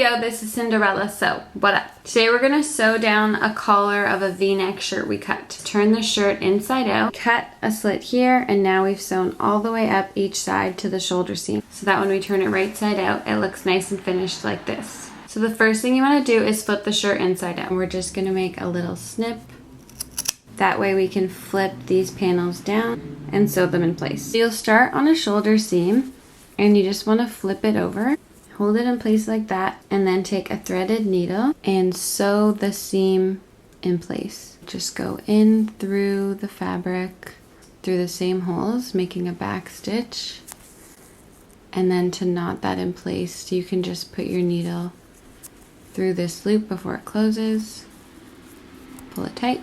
yo, this is Cinderella Sew. What up? Today we're gonna sew down a collar of a V-neck shirt we cut. Turn the shirt inside out, cut a slit here, and now we've sewn all the way up each side to the shoulder seam. So that when we turn it right side out, it looks nice and finished like this. So the first thing you wanna do is flip the shirt inside out. We're just gonna make a little snip. That way we can flip these panels down and sew them in place. So you'll start on a shoulder seam and you just wanna flip it over. Hold it in place like that, and then take a threaded needle and sew the seam in place. Just go in through the fabric, through the same holes, making a back stitch. And then to knot that in place, you can just put your needle through this loop before it closes. Pull it tight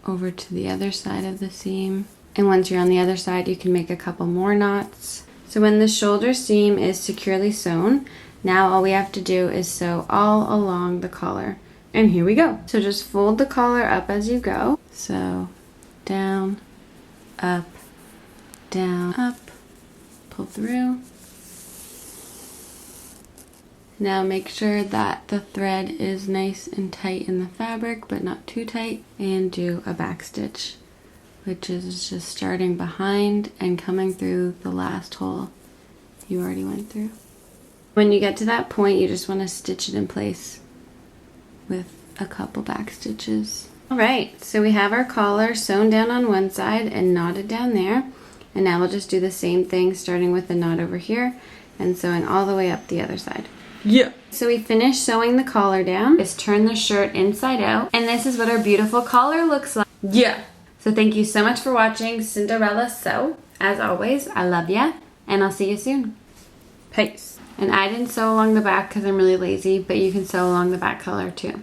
over to the other side of the seam. And once you're on the other side, you can make a couple more knots. So when the shoulder seam is securely sewn, now all we have to do is sew all along the collar. And here we go. So just fold the collar up as you go. So down, up, pull through. Now make sure that the thread is nice and tight in the fabric, but not too tight. And do a back stitch, which is just starting behind and coming through the last hole you already went through. When you get to that point, you just want to stitch it in place with a couple back stitches. All right, so we have our collar sewn down on one side and knotted down there. And now we'll just do the same thing, starting with the knot over here and sewing all the way up the other side. Yeah. So we finished sewing the collar down. Just turn the shirt inside out. And this is what our beautiful collar looks like. Yeah. So thank you so much for watching Cinderella Sew. As always, I love ya, and I'll see you soon. Peace. And I didn't sew along the back because I'm really lazy, but you can sew along the back collar too.